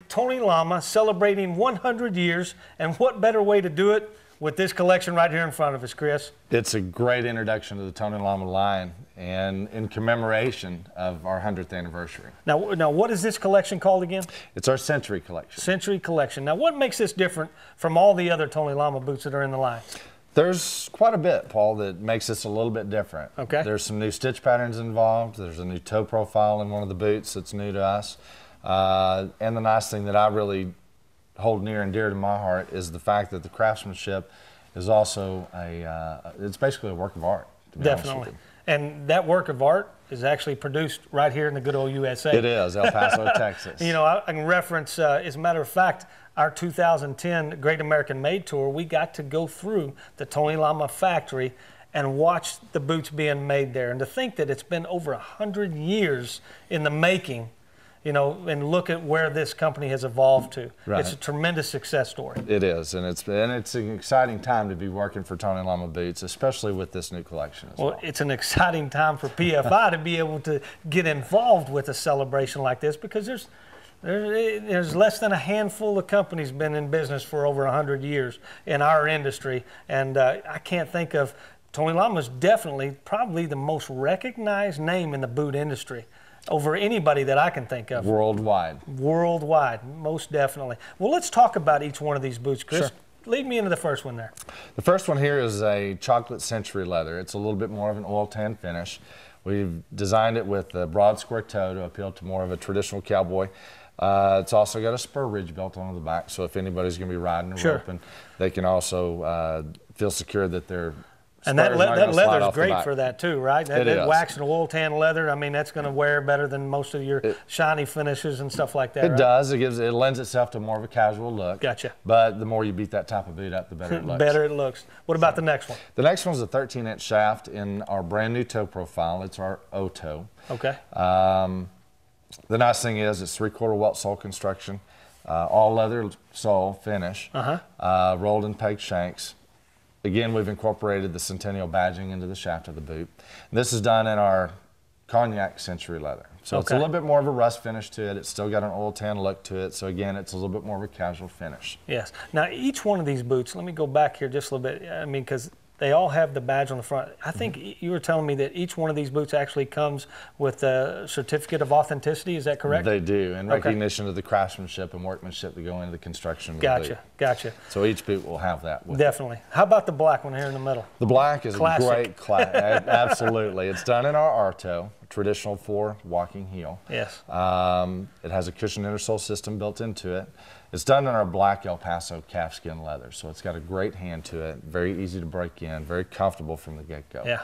Tony Lama celebrating 100 years, and what better way to do it with this collection right here in front of us, Chris? It's a great introduction to the Tony Lama line and in commemoration of our 100th anniversary. Now, what is this collection called again? It's our Century Collection. Century Collection. Now, what makes this different from all the other Tony Lama boots that are in the line? There's quite a bit, Paul, that makes this a little bit different. Okay. There's some new stitch patterns involved. There's a new toe profile in one of the boots that's new to us. And the nice thing that I really hold near and dear to my heart is the fact that the craftsmanship is also it's basically a work of art. Definitely. And that work of art is actually produced right here in the good old USA. It is, El Paso, Texas. You know, I can reference, as a matter of fact, our 2010 Great American Made Tour, we got to go through the Tony Lama factory and watch the boots being made there. And to think that it's been over 100 years in the making, you know, and look at where this company has evolved to. Right. It's a tremendous success story. It is, and it's an exciting time to be working for Tony Lama boots, especially with this new collection as well. It's an exciting time for PFI to be able to get involved with a celebration like this, because there's less than a handful of companies been in business for over 100 years in our industry, and I can't think of, Tony Lama is definitely probably the most recognized name in the boot industry over anybody that I can think of. Worldwide. Worldwide, most definitely. Well, let's talk about each one of these boots, Chris. Sure. Lead me into the first one there. The first one here is a chocolate century leather. It's a little bit more of an oil tan finish. We've designed it with a broad square toe to appeal to more of a traditional cowboy. It's also got a spur ridge belt on the back, so if anybody's going to be riding a rope, and they can also feel secure that they're and that leather's great for that too, right? That wax and oil tan leather, I mean, that's going to wear better than most of your shiny finishes and stuff like that. It does. It lends itself to more of a casual look. Gotcha. But the more you beat that type of boot up, the better it looks. Better it looks. What about the next one? The next one's a 13-inch shaft in our brand new toe profile. It's our O toe. Okay. The nice thing is it's 3/4 welt sole construction, all leather sole finish, rolled in peg shanks. Again, we've incorporated the centennial badging into the shaft of the boot. And this is done in our cognac century leather. So it's a little bit more of a rust finish to it. It's still got an oil tan look to it. So again, it's a little bit more of a casual finish. Yes. Now, each one of these boots, let me go back here just a little bit. I mean, because they all have the badge on the front. I think you were telling me that each one of these boots actually comes with a certificate of authenticity. Is that correct? They do, in recognition of the craftsmanship and workmanship that go into the construction of the boot. Gotcha. So each boot will have that with Definitely. it. How about the black one here in the middle? The black is classic. A great class. Absolutely. It's done in our R-toe, traditional 4 walking heel. Yes. It has a cushion intersole system built into it. It's done in our black El Paso calfskin leather, so it's got a great hand to it, very easy to break in, very comfortable from the get-go. Yeah.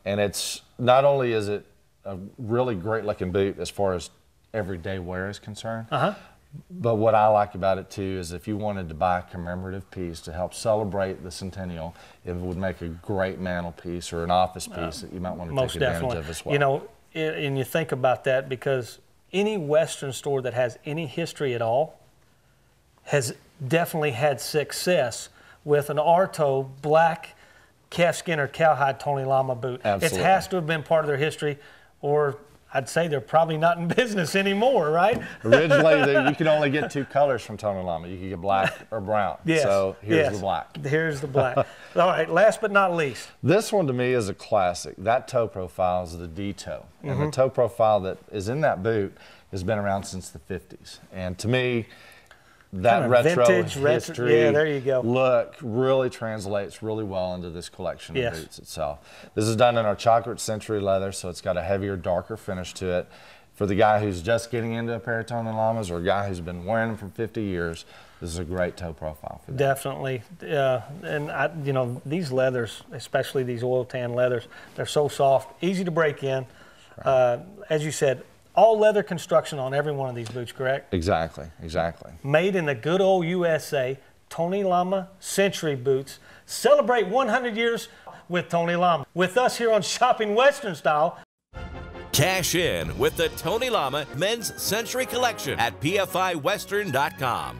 And it's not only is it a really great looking boot as far as everyday wear is concerned, but what I like about it too is if you wanted to buy a commemorative piece to help celebrate the centennial, it would make a great mantelpiece or an office piece that you might want to take advantage of as well. You know, and you think about that, because any Western store that has any history at all has definitely had success with an R-toe black calfskin or cowhide Tony Lama boot. Absolutely. It has to have been part of their history, or I'd say they're probably not in business anymore, right? Originally, you could only get 2 colors from Tony Lama. You could get black or brown. Yes. So here's the black. Here's the black. All right, last but not least. This one to me is a classic. That toe profile is the D toe. And the toe profile that is in that boot has been around since the 50s. And to me, that kind of retro vintage, history there you go. Look really translates really well into this collection of Yes. boots itself. This is done in our chocolate century leather, so it's got a heavier, darker finish to it. For the guy who's just getting into a pair of Tony Lamas, or a guy who's been wearing them for 50 years, this is a great toe profile for them. Definitely. And you know, these leathers, especially these oil tan leathers, they're so soft, easy to break in. As you said, all leather construction on every one of these boots, correct? Exactly. Made in the good old USA, Tony Lama Century boots. Celebrate 100 years with Tony Lama. With us here on Shopping Western Style. Cash in with the Tony Lama Men's Century Collection at pfiwestern.com.